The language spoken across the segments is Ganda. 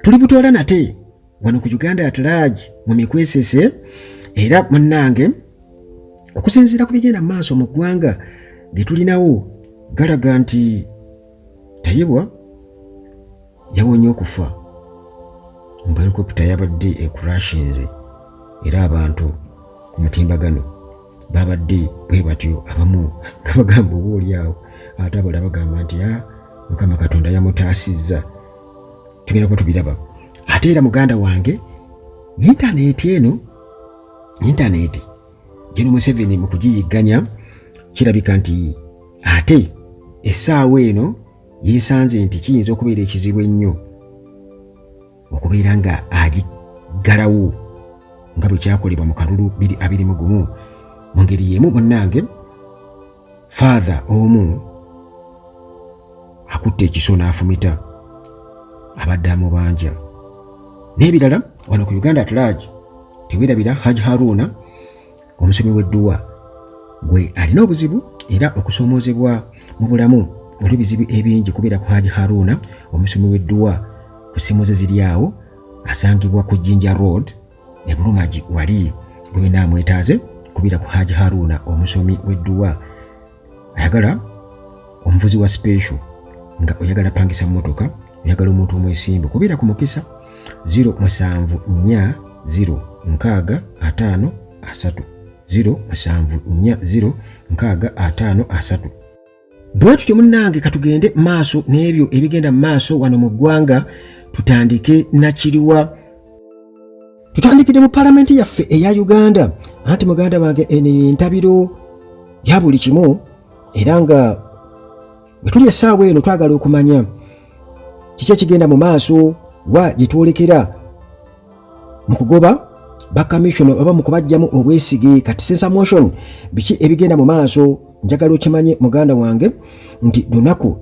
tuli butoola nate wano ku Uganda at large mu mikwesese era munnange okusinziira ku bigenda mu maaso mu ggwanga ge tulinawo galaga nti Tayebwa yawonye okufa mu helikopita yabadde ekurashinze era abantu ku mutimbagano babadde bwe batyo abamu nga bagamba oboolyawo ate abalala bagamba nti Mukama Katonda yamutaasizza. Tugenda kuba tubiraba ate era muganda wange intaneti Gen. Museveni mu kugiyigganya kirabika nti ate essaawa eno yeesanze nti kiyinza okubeera ekizibu ennyo okubeera nga agiggalawo nga bwe kyakolebwa mu kalulu 2021 mu ngeri y'emu munnange father omu akutte ekiso n'afumita abadde amubanja n'ebirala wano ku Uganda at large teweerabira Haji Haruna omusomi w'edduwa gwe alina obuzibu era okusoomoozebwa mu bulamu olw'ebizibu ebingi kubeera ku Haji Haruna omusomi w'edduwa ku ssimu ze ziri awo asangibwa ku Jinja Road e Bulumagi wali gwe naamwetaaze kubeera ku Haji Haruna omusomi w'edduwa ayagala omuvuzi wa special nga oyagala pangisa mmotoka oyagala omuntu omwesimbu kubeera ku mukisa 0740653 0740653 bwe tutyo munnange katugende maaso n'ebyo ebigenda mu maaso wano mu ggwanga. Tutandike nakiriwa tutandikire mu palamenti yaffe eya Uganda anti muganda wange eno entabiro ya buli kimu era nga bwe tuli essaawa eno twagala okumanya kiki ekigenda mu maaso wa gye twolekera mu kugoba bakamishoni oba mu kubajjamu obwesige kati sensa motion biki ebigenda mu maaso. Njagala okimanye muganda wange nti lunaku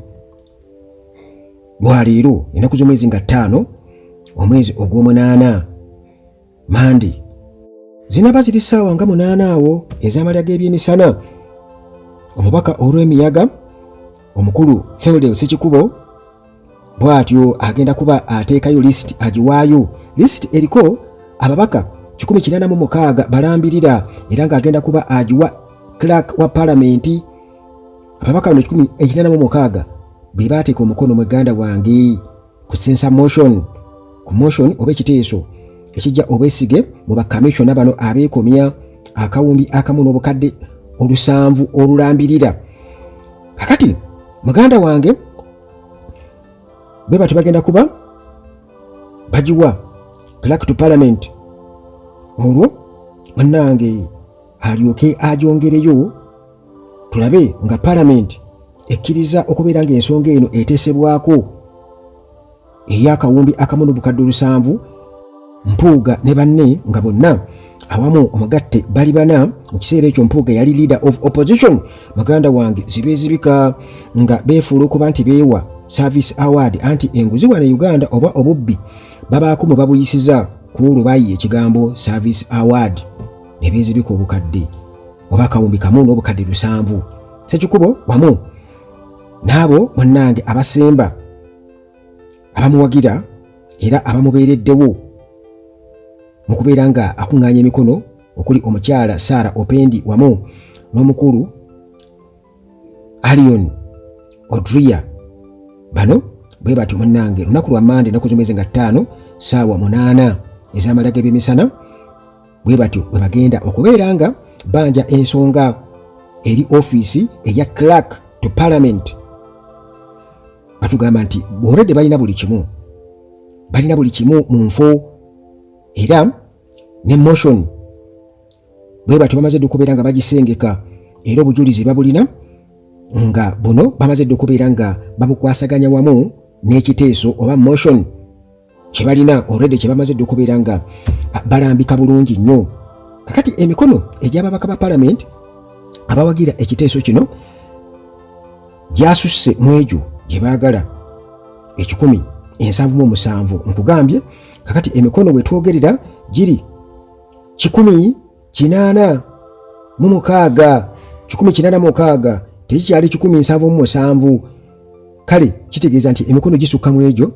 lwaleero ennaku z'omwezi nga 5 omwezi ogw'omunaana mandi zinaba ziri ssaawa nga 8 awo ez'amalya g'ebyemisana. Omubaka olw'emiyaga omukulu Theodore Ssekikubo bw'atyo agenda kuba ateekayo lisiti agiwaayo. Lisiti eriko ababaka 186 balambirira era ng'agenda kuba agiwa clerk wa parliament. Ababaka 186 be baateeka omukono muganda wange ku sensa motion ku motion oba ekiteeso ekijja obwesige mu bakamishona bano abeekomya akawumbi akamu n'obukadde 7 olulambirira. Kakati muganda wange bwe bati bagenda kuba bagiwa clerk to parliament olwo munnange alyoke ajongereyo tulabe nga parliament ekkiriza okubeera ng'ensonga eno eteesebwako ey'akawumbi akamu n'obukadde 7 Mpuuga ne banne nga bonna awamu omugatte bali bana. Mu kiseera ekyo Mpuuga yali leader of opposition muganda wange zibezibika nga beefuula okuba nti beewa service award anti enguzi wano Uganda oba obubbi babaako mu babuyisiza ku olwo bayiye ekigambo service award ne beezibika obukadde oba akawumbi kamu n'obukadde 7. Ssekikubo wamu n'abo munnange abasemba abamuwagira era abamubeereddewo mu kubeera nga akuŋŋaanya emikono okuli omukyala Sarah Opendi wamu n'omukulu Alion Odria. Bano bwe batyo munnange lunaku lwa Mande ennaku z'omwezi nga 5 ssaawa 8 ez'amalya g'ebyemisana bwe batyo bwe bagenda okubeera nga banja ensonga eri ofiisi eya clerk to parliament. Batugamba nti already balina buli kimu mu nfo era ne motion bwe batyo bamaze dde okubeera nga bagisengeka era obujulizi babulina nga buno bamaze dde okubeera nga babukwasaganya wamu n'ekiteeso oba motion kye balina already kye bamaze dde okubeera nga balambika bulungi nnyo. Kakati emikono egy'ababaka ba parliament abawagira ekiteeso kino gyasusse mu egyo gye baagala 177 nkugambye. Kakati emikono bwe twogerera giri 186 tekikyali 177. Kale kitegeeza nti emikono gisukka mu egyo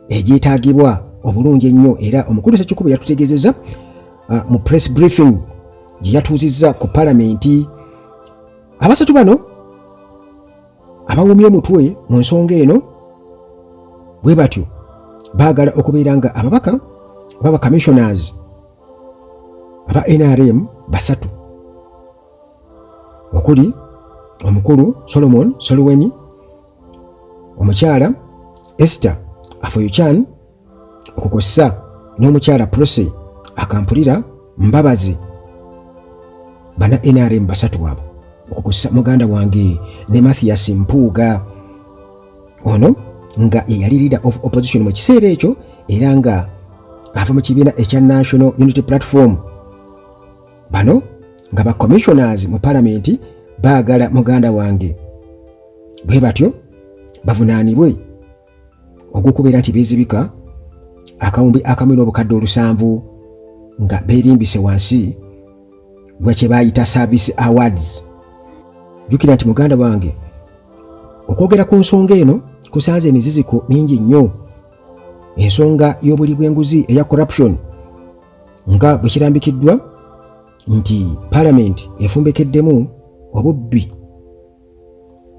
egyetaagibwa obulungi ennyo era omukulu Ssekikubo yatutegeezezza mu press briefing gye yatuuzizza ku palamenti. Abasatu bano abawumye omutwe mu nsonga eno bwe batyo baagala okubeera nga ababaka oba ba commissioners aba NRM basatu okuli omukulu Solomon Soluweni, omukyala Esther Afoyuchan okukosa n'omukyala Prose Akampulira Mbabazi, bana NRM basatu abo okukosa muganda wange ne Mathias Mpuuga ono nga yali leader of opposition mu kiseera ekyo era nga ava mu kibiina ekya National Unity Platform. Bano nga ba commissioners mu palamenti baagala muganda wange bwe batyo bavunaanibwe ogw'okubeera nti beezibika akawumbi akamu n'obukadde 700 nga beerimbise wansi gwa kye baayita Service Awards. Jjukira nti muganda wange okwogera ku nsonga eno kusanze emiziziko mingi nnyo. Ensonga y'obuli bw'enguzi eya corruption nga bwe kirambikiddwa nti palamenti efumbekeddemu obubbi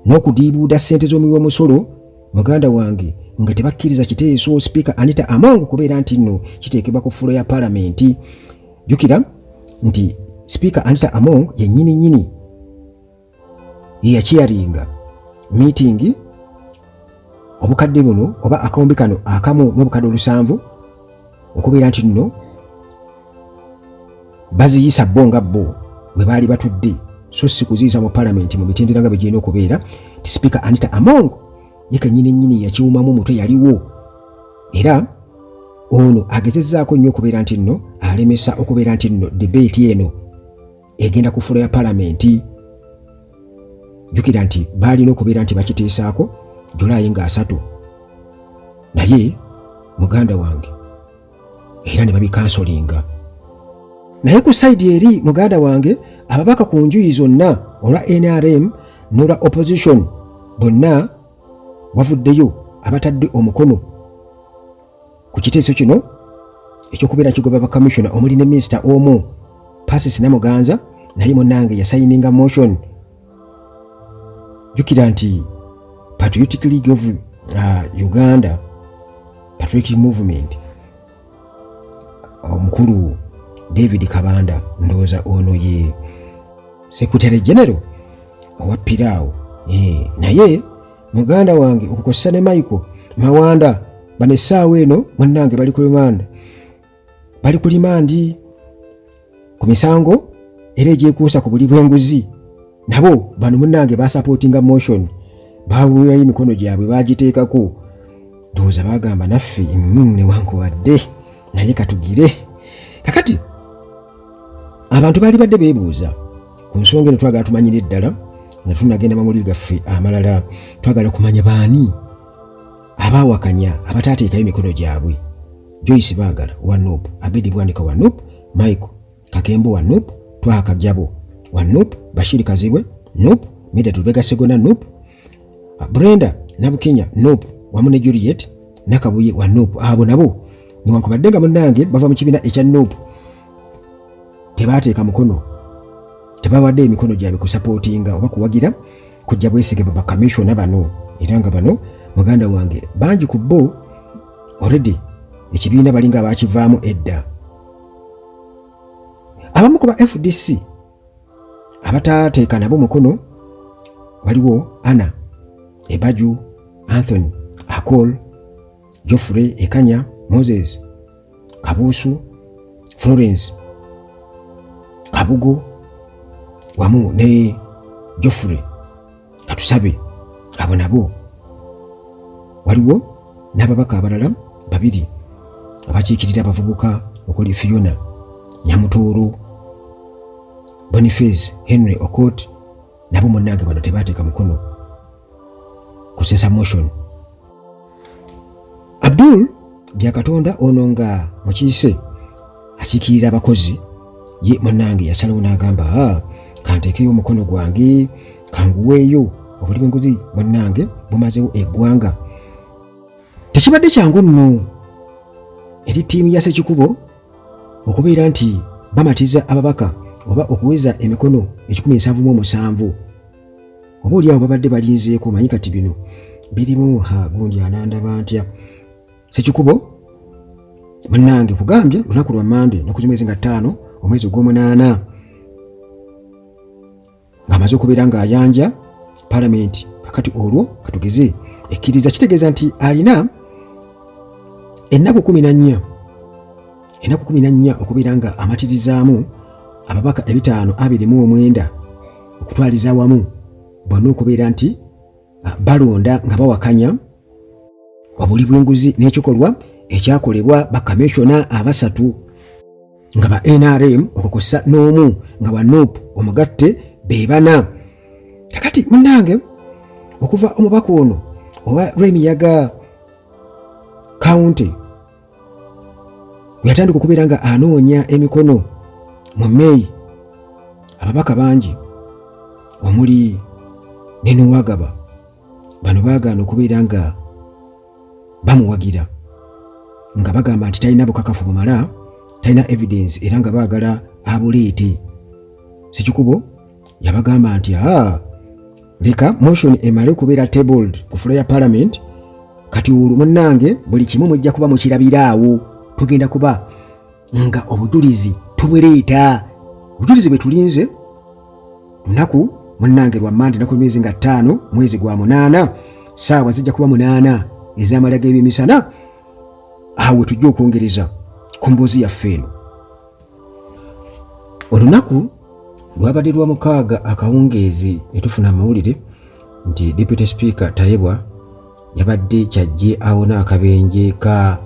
n'okudiibuuda ssente z'omuwi w'omusolo muganda wange nga tebakkiriza kiteeso Speaker Anita Among kubeera nti nno kiteekebwa ku ffulo ya palamenti. Jjukira nti Speaker Anita Among yennyini ye yakiyaringa meeting obukadde buno oba akawumbi kano akamu n'obukadde 700 okubeera nti nno baziyisa bo nga bo bwe baali batudde so si kuziyiza mu palamenti mu mitendera nga bwe girina okubeera. Ti Speaker Anita Among ye kennyini yakiwumamu omutwe yaliwo era ono agezezzaako nnyo okubeera nti nno alemesa okubeera nti nno debate eno egenda ku ffulo ya palamenti. Jjukira nti baalina okubeera nti bakiteesaako Julayi nga 3 naye muganda wange era ne babikansolinga. Naye ku sayidi eri muganda wange ababaka ku njuyi zonna olwa NRM n'olwa opposition bonna wavuddeyo abatadde omukono ku kiteeso kino ekyokubeera kigoba ba commissioner omuli ne minisita omu Pacis Namuganza naye munnange yasayininga motion. Jjukira nti Patriotic League of Uganda Patriotic Movement omukulu David Kabanda ndooza ono ye Secretary General owa Piraawo naye muganda wange okukosa ne Michael Mawanda bano essaawa eno munnange bali ku limandi ku misango era egyekuusa ku buli bw'enguzi. Nabo bano munnange basupportinga motion baawuyayo emikono gyabwe bagiteekako ndowooza bagamba naffe newankubadde naye katugire. Kakati abantu baali badde beebuuza ku nsonga eno twagala tumanyire ddala nga tunagenda mamuliro gaffe amalala twagala kumanya baani abaawakanya abataateekayo emikono gyabwe. Joyce Baagala Wanup, Abedi Bwanika Wanup, Michael Kakembo Wanup, Twaha Kajabo Wanup, Bashiri Kazibwe Nup, Mida Tubega Segona Nup, Brenda Nabukenya Nup, wamu ne Juliet Nakabuye Wanup. Abo nabo newankubadde nga munnange bava mu kibiina ekya Nup tebaateeka mukono tebawadde emikono gyabwe kusapootinga oba kuwagira kujja bwesige baba commissioner bano era nga bano muganda wange bangi ku bo already ekibiina balinga abakivaamu edda. Abamu ku ba FDC abataateeka nabo mukono waliwo Anna Ebaju, Anthony Akol, Geoffrey Ekanya, Moses Kabusu, Florence Kabugo wamu ne Geoffrey Katusabe. Abo nabo waliwo n'ababaka abalala 2 abakiikirira abavubuka okuli Fiona Nyamutooro, Boniface Henry Okot. Nabo munnange bano tebaateeka mukono kusesa motion. Abdul Byakatonda ono nga mukiise akiikirira abakozi ye munnange yasalawo n'agamba kanteekeyo omukono gwange kanguweeyo obuli bw'enguzi munnange bumazewo eggwanga. Tekibadde kyangu nno eri ttiimu ya Ssekikubo okubeera nti bamatiza ababaka oba okuweza emikono 177 oba oliawo babadde balinzeeko manyi kati bino birimu gundi anandaba ntya Ssekikubo munnange kugambye lunaku lwa Mande naku mwezi nga 5 omwezi ogw'omunaana ng'amaze okubeera ng'ayanja Parliament. Kakati olwo katugeze ekkiriza kitegeeza nti alina ennaku 14 okubeera nga amatirizaamu ababaka 529 okutwaliza awamu bonna okubeera nti balonda nga bawakanya obuli bw'enguzi n'ekikolwa ekyakolebwa bakamishona 3 nga ba NRM okukosa n'omu nga wa NUP omugatte be 4. Kakati munnange okuva omubaka ono owa Rwemiyaga County yatandika okubeera nga anoonya emikono mu May ababaka bangi omuli ne Nuwagaba bano baagaana okubeera nga bamuwagira nga bagamba nti talina bukakafu bumala, talina evidence era nga baagala abuleete. Ssekikubo yabagamba nti leka motion emale okubeera tabled ku floor ya Parliament, kati olwo munnange buli kimu mujja kuba mukirabiraawo, tugenda kuba nga obujulizi tubuleeta. Obujulizi bwe tulinze lunaku munnange lwa Mande naku mwezi nga 5 mwezi gwa 8 saawa zijja kuba 8 ez'amalya g'ebyemisana. Awo tujja okwongereza ku mboozi yaffe eno. Olunaku lwabadde lwa 6 akawungeezi ne tufuna amawulire nti Deputy Speaker Tayebwa yabadde kyajje awona akabenje ka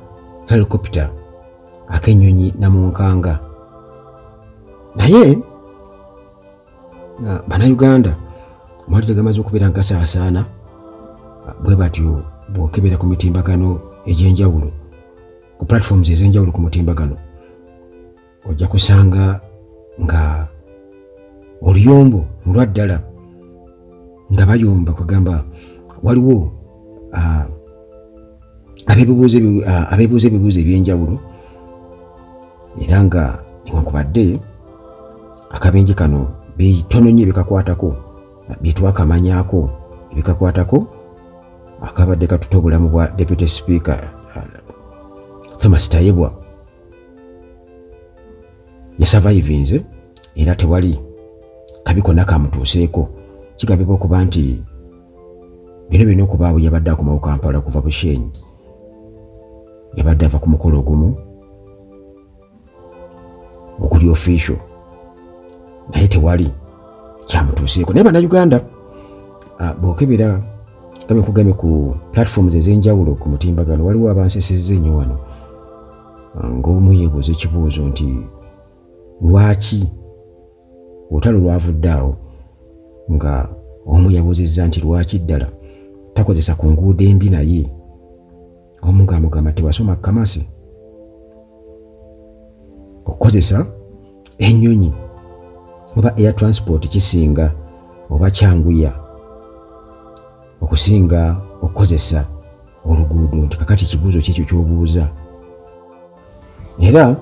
helicopter ak'ennyonyi Namunkanga. Naye Bannayuganda amawulire gamaze okubeera gasaasaana bwe batyo bw'okebera ku mitimbagano egy'enjawulo ku platforms ez'enjawulo ku mutimbagano ojja kusanga nga oluyombo mulwa ddala nga bayomba kugamba waliwo abeebuuza ebibuuzo ebyenjawulo era nga newankubadde akabenje kano bitono nnyo ebikakwatako byetwakamanyaako ebikakwatako akabadde katuta obulamu bwa Deputy Speaker Thomas Tayebwa yasurvivinze era tewali kabi konna kamutuuseeko. Kigambibwa okuba nti bino birina okubaawo yabadde akomawo Kampala kuva Bushenyi, yabadde ava ku mukolo ogumu okuli official naye tewali kyamutuuseeko. Naye Bannayuganda bw'okebera kugambye ku platforms ez'enjawulo ku mutimbagano waliwo abansesezza ennyo wano ng'omu yeebuuza ekibuuzo nti lwaki olutalo lwavudde awo nga omu yabuuzizza nti lwaki ddala takozesa ku nguudo embi naye omu ng'amugamba tewasoma Kamasi okukozesa ennyonyi oba air transport kisinga oba kyanguya okusinga okukozesa oluguudo. Nti kakati kibuuzo kikyo ky'obuuza era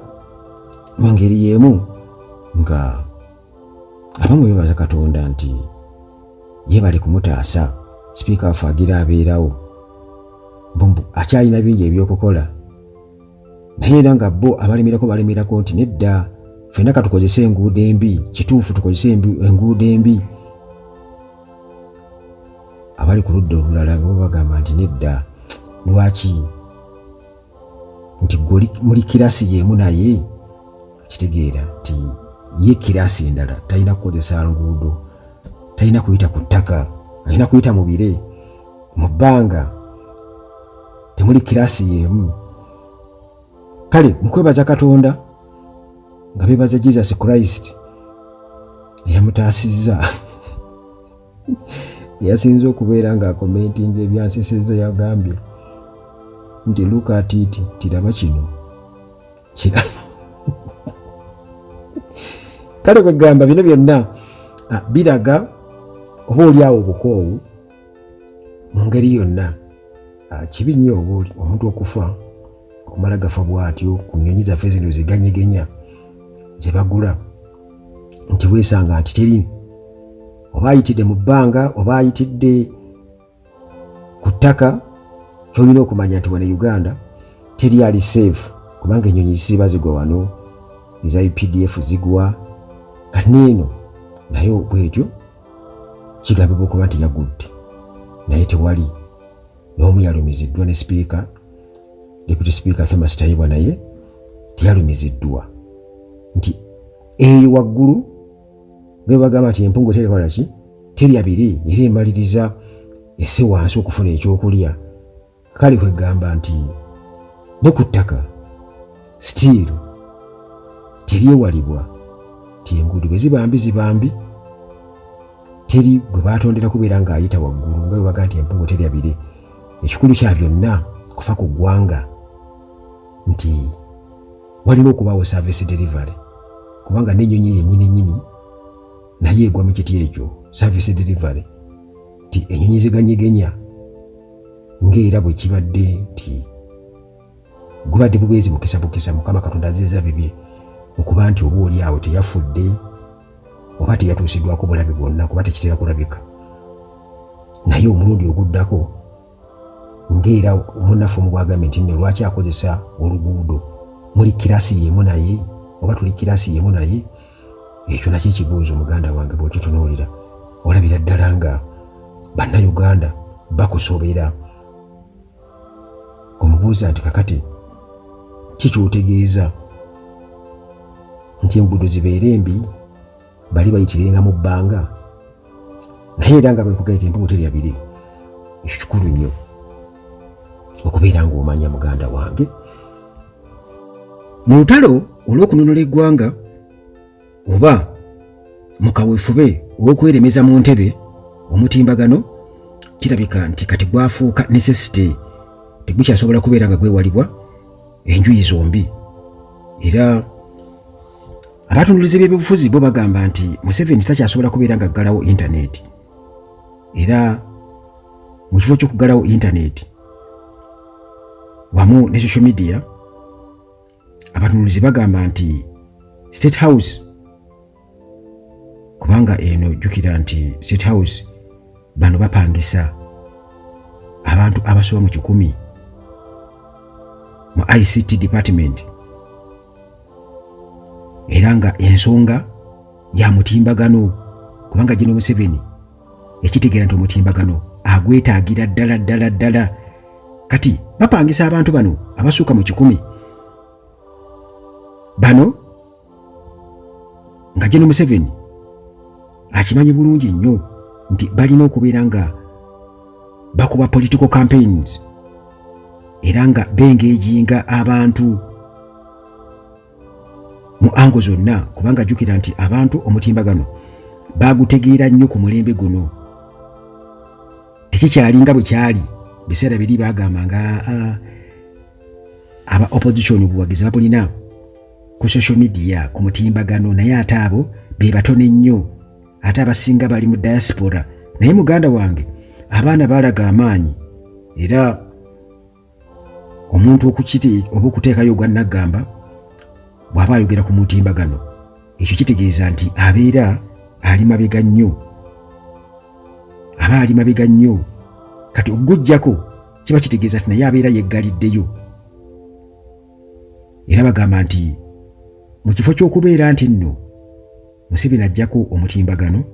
mu ngeri y'emu nga abamu beebaza Katonda nti ye bali kumutaasa sipiika waffe agira abeerawo mbumbu akyalina bingi ebyokukola naye era nga bo abalemerako balemerako nti nedda ffenna katukozese enguudo embi. Kituufu tukozese enguudo embi. Abali ku ludda olulala nga bagamba nti nedda lwaki nti muli kirasi y'emu naye kitegeera nti ye kirasi endala talina kukozesa nguudo, talina kuyita ku ttaka, alina kuyita mu bire mu bbanga, temuli kirasi y'emu. Kale mukwebaza Katonda nga beebaza Jesus Christ eyamutaasizza yasinze okubeera ng'akomentinga ebyansesezza yagambye nti Luka atiiti tiraba kino kale kwegamba bino byonna biraga oba oliawo obukoowu mu ngeri yonna. Kibi nnyo omuntu okufa okumala gafa bw'atyo ku nnyonyi zaffe zino ziganyegenya ze bagula, nti weesanga nti teri oba ayitidde mu bbanga oba ayitidde ku ttaka, kyolina okumanya nti wano Uganda teri ali safe, kubanga ennyonyi zisiiba zigwa wano, eza UPDF zigwa, kati neeno naye bwetyo kigambibwa okuba nti yagudde, naye tewali n'omu yalumiziddwa, ne sipiika Deputy Speaker Famous Tayibwa naye teyalumiziddwa nti eyo waggulu bwe bagamba nti empungu terikola ki, terya biri era emaliriza esse wansi okufuna ekyokulya. Kale kwegamba nti ne ku ttaka still teryewalibwa nti enguudo bwe zibambi teri gwe baatondera kubeera ng'ayita waggulu nga bwe baga nti empungu terya biri. Ekikulu kya byonna kufa ku ggwanga nti walina okubaawo service delivery, kubanga n'ennyonyi yennyini naye egwa mu kiti ekyo service delivery, nti ennyonyi ziganyegenya ng'era bwe kibadde nti gubadde bubeezi bukisa Mukama Katonda aziza bibye okuba nti oba oli awo teyafudde oba teyatuusiddwako bulabe bwonna kuba tekitera kulabika. Naye omulundi oguddako ng'era munnaffe omu bwagambye nti nno lwaki akozesa oluguudo, muli kirasi yemu naye oba tuli kirasi yemu naye? Ekyo nakyo ekibuuzo muganda wange bw'okitunuulira olabira ddala nga bannayuganda bakusobera. Omubuuza nti kakati kikyotegeeza nti enguudo zibeere embi bali bayitirenga mu bbanga, naye era nga bwenkugaita empungu terya biri. Ekyo kikulu nnyo okubeera ng'omanya muganda wange. Mu lutalo olw'okununula eggwanga oba mu kaweefube ow'okweremeza mu ntebe, omutimbagano kirabika nti kati gwafuuka necessity, tegukyasobola kubeera nga gwewalibwa enjuyi zombi. Era abatunuulizi b'ebyobufuzi bo bagamba nti Museveni takyasobola kubeera nga aggalawo intaneti, era mu kifo ky'okuggalawo intaneti wamu ne social media, abatunuulizi bagamba nti State House, kubanga eno jjukira nti State House bano bapangisa abantu abasoba mu 100 mu ICT department, era nga ensonga ya mutimbagano, kubanga General Museveni ekitegeera nti omutimbagano agwetaagira ddala. Kati bapangisa abantu bano abasuuka mu 100 bano nga General Museveni akimanyi bulungi nnyo nti balina okubeera nga bakuba political campaigns era nga bengejinga abantu mu ango zonna, kubanga jjukira nti abantu omutimbagano bagutegeera nnyo ku mulembe guno. Tekikyalinga bwe kyali biseera biri bagambanga aba opposition obuwagizi babulina ku social media ku mutimbagano, naye ate abo be batono ennyo, ate abasinga bali mu diaspora. Naye muganda wange abaana baalaga amaanyi, era omuntu okukiti oba okuteekayo gwa naggamba bw'aba ayogera ku mutimbagano, ekyo kitegeeza nti abeera ali mabega nnyo, aba ali mabega nnyo. Kati okugujjako kiba kitegeeza nti naye abeera yeggaliddeyo. Era bagamba nti mu kifo ky'okubeera nti nno Museveni ajjako omutimbagano,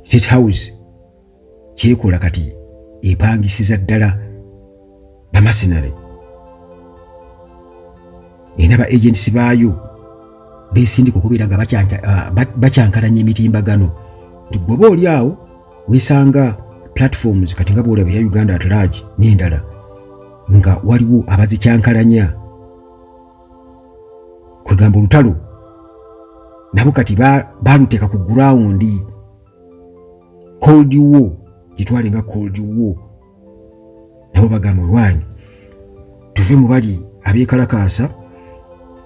State House kyekola kati epangisiza ddala bamasinale, era ba agency baayo besindika okubeera nga bakyankalanya emitimbagano, nti gwoba oli awo weesanga platforms kati nga bwolaba ya Uganda at large n'endala nga waliwo abazikyankalanya. Kwegamba olutalo nabo kati baaluteeka ku ground, Cold War gitwale nga Cold War. Nabo bagamba olwanyi tuve mu bali abeekalakaasa,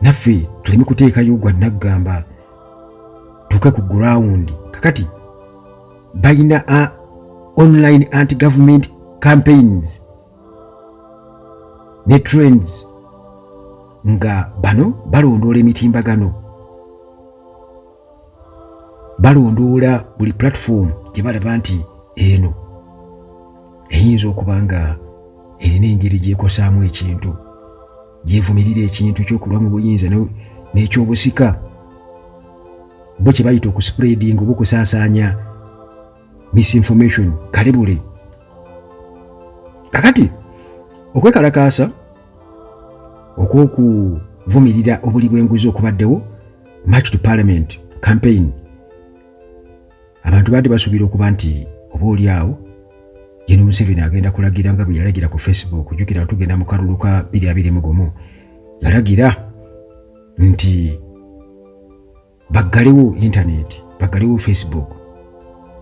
naffe tuleme kuteekayo gwa naggamba, tuuke ku ground. Kakati balina online anti-government campaigns ne trends nga bano balondoola emitimbagano, balondoola buli platform gye balaba nti eno eyinza okuba nga erina engeri gyekosaamu ekintu, gyevumirira ekintu ekyokulwa mu buyinza n'ekyobusika, bo kye bayita okuspreading oba okusaasaanya misinformation kalebule. Kakati okwekalakaasa okw'okuvumirira obuli bw'enguzi okubaddewo March to Parliament campaign, abantu badde basuubira okuba nti oba oli awo Gen. Museveni agenda kulagira nga bwe yalagira ku Facebook. Jjukira tugenda mu kalulu ka 2021 yalagira nti baggalewo internet, baggalewo Facebook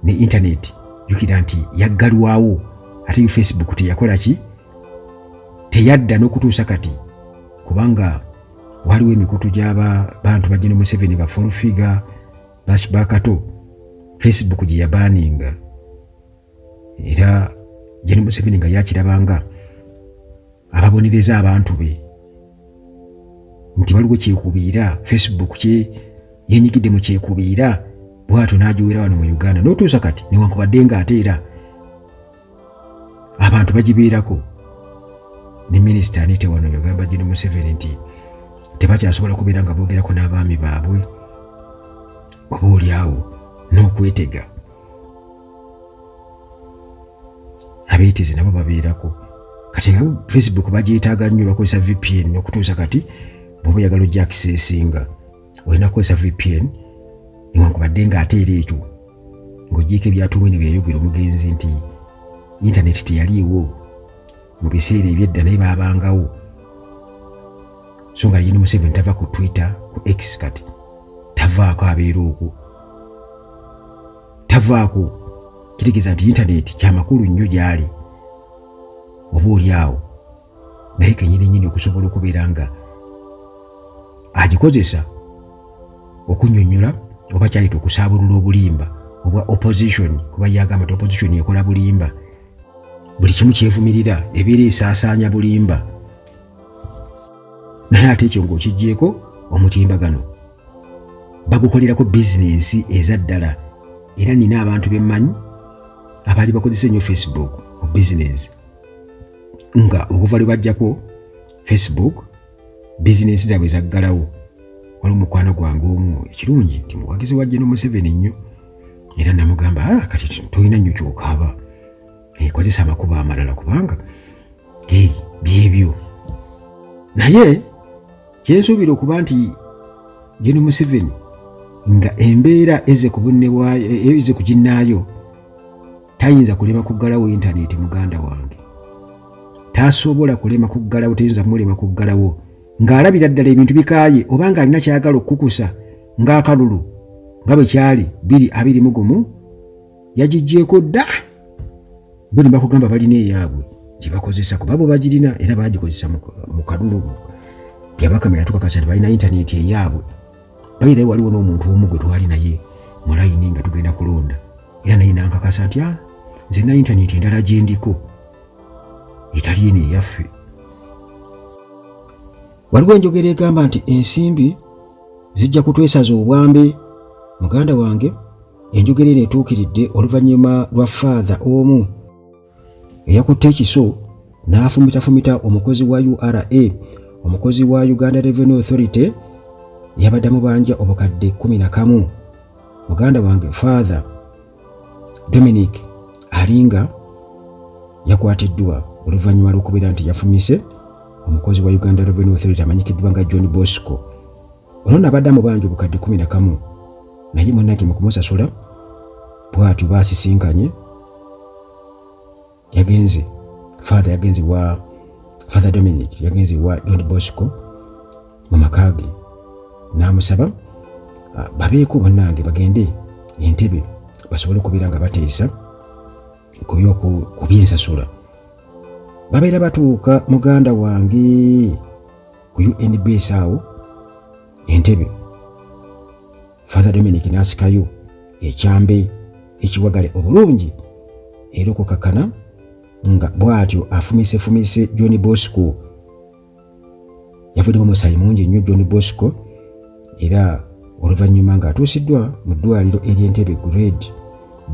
ne internet. Jjukira nti yaggalwawo ate Facebook teyakola ki, teyadda n'okutuusa kati, kubanga waliwo emikutu gy'abantu ba Gen. Museveni ba full figure bakato Facebook gye yabaninga, era Gen. Museveni nga yakirabanga ababonereza abantu be nti waliwo kyekubiira, Facebook kye yenyigidde mu kyekubiira, bw'atyo n'agiwera wano mu Uganda n'otuusa kati newankubadde ng'ate era abantu bagibeerako. Ne minisita Anite wano yagamba Gen. Museveni nti tebakyasobola kubeera nga boogerako n'abaami baabwe, oba oli awo n'okwetega abeeteze nabo babeerako. Kati nga Facebook bagyetaaga nnyo, bakozesa VPN okutuusa kati bw'oba oyagala ojja akiseesinga olina kukozesa VPN, newankubadde ng'ate era ekyo ng'ogyeko ebyatuumi ne byeyogera omugenzi nti internet teyaliiwo mu biseera ebyedda naye baabangawo. So nga Gen. Museveni tava ku Twitter, ku X kati tavaako, abeera okwo tavaako, kitegeeza nti internet kyamakulu nnyo gy'ali, oba oli awo naye kenyini okusobola okubeera nga agikozesa okunnyonnyola oba kyayita okusaabulula obulimba obwa opposition, kuba yagamba nti opposition ekola bulimba, buli kimu kyevumirira, ebeera esaasaanya bulimba. Naye ate ekyo ng'okiggyeko omutimbagano bagukolerako bizinensi eza ddala, era nina abantu bemmanyi abaali bakozesa ennyo Facebook mu bizinensi, nga okuva lwe bajjako Facebook bizinensi zaabwe zaggalawo. Waliwo mukwano gwange omu ekirungi nti muwagizi wa Gen. Museveni nnyo, era namugamba kati tolina nnyo kyokaaba, kozesa amakubo amalala kubanga byebyo. Naye kyensuubira okuba nti Gen. Museveni nga embeera eze ku bunne bwayo, eze ku ginnaayo, tayinza kulema kuggalawo internet. Muganda wange tasobola kulema kuggalawo, tayinza mulema kuggalawo ng'alabira ddala ebintu bikaaye, oba ng'alina kyagala okukusa ng'akalulu nga bwe kyali 2021 yagiggyeko dda. Bo ne bakugamba balina eyaabwe gye bakozesa, kuba bo bagirina era bagikozesa mu kalulu. Yabakama yatukakasa nti balina internet eyaabwe. Bayira waliwo n'omuntu omu gwe twali naye mu layini nga tugenda kulonda, era naye nankakasa nti nze na internet endala gye ndiko etali eno eyaffe. Waliwo enjogera egamba nti ensimbi zijja kutwesaza obwambe. Muganda wange, enjogera eno etuukiridde oluvannyuma lwa faatha omu eyakutte ekiso n'afumitafumita omukozi wa URA, omukozi wa Uganda Revenue Authority yabadde mubanja obukadde 11. Muganda wange, Father Dominic alinga yakwatiddwa oluvannyuma lw'okubeera nti yafumise omukozi wa Uganda Revenue Authority amanyikiddwa nga John Bosco. Ono nabadde amubanja obukadde 11, naye munnange mu kumusasula bw'atyo baasisinkanye. Father Dominic yagenze wa John Bosco mu maka ge n'amusaba babeeko munnange bagende Entebbe basobole okubeera nga bateesa ku byensasula. Babeera batuuka muganda wange ku UNBS awo Entebbe. Father Dominic n'asikayo ekyambe ekiwagale obulungi era okukakana nga bw'atyo afumise John Bosco yavuddemu omusaayi mungi nnyo John Bosco era oluvannyuma ng'atuusiddwa mu ddwaliro ery'Entebbe Grade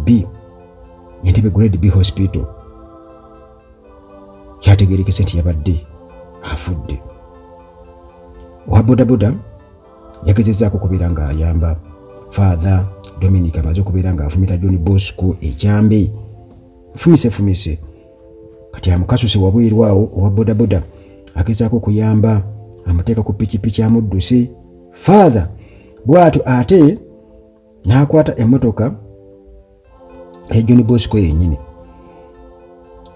B, Entebbe Grade B Hospital. Kyategeerekese nti yabadde afudde. Owa bodaboda yagezezzaako okubeera ng'ayamba Father Dominic amaze okubeera ng'afumita John Bosco ekyambe fumise kati amukasuse wabweru awo. Owa bodaboda agezaako okuyamba amuteeka ku pikipiki amudduse Father bw'atyo ate n'akwata emmotoka ya John Bosco yennyini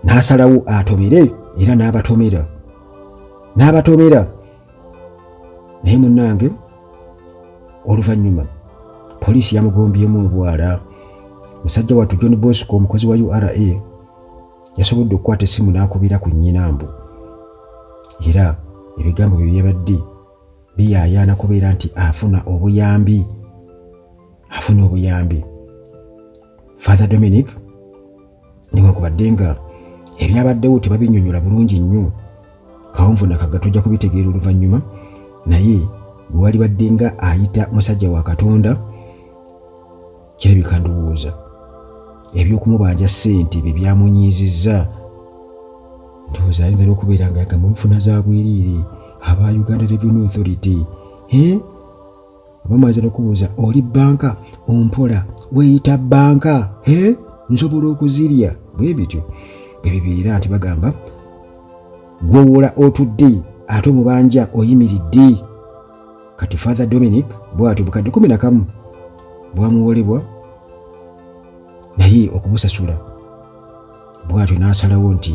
n'asalawo atomere era n'abatomera naye munnange oluvannyuma poliisi yamugombyemu obwala. Musajja wattu John Bosco omukozi wa URA yasobodde okukwata essimu n'akubira ku nnyinambu era ebigambo bye byabadde biyaayaana kubeera nti afuna obuyambi. Father Dominic newankubadde nga ebyabaddewo tebabinnyonnyola bulungi nnyo, kawonvu nakaga tujja kubitegeera oluvannyuma, naye bwe wali badde nga ayita musajja wa Katonda kirabika ndowooza ebyokumubanja ssente bye byamunyiizizza. Ndowooza ayinza n'okubeera nga yagamba mufuna za bweriire aba Uganda Revenue Authority. Abamaze n'okubuuza oli banka ompola weeyita banka nsobola okuzirya bwe bityo bwe bibeera nti bagamba gwowola otudde ate omubanja oyimiridde. Kati Father Dominic bw'atyo bukadde 11 bwamuwolebwa naye okubusasula bw'atyo n'asalawo nti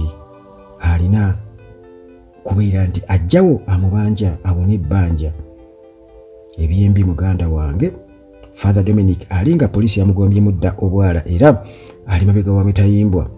alina kubeera nti ajjawo amubanja awone ebbanja. Ebyembi muganda wange Father Dominic alinga poliisi yamugombye mudda obwala era ali mabega wa Mitayimbwa.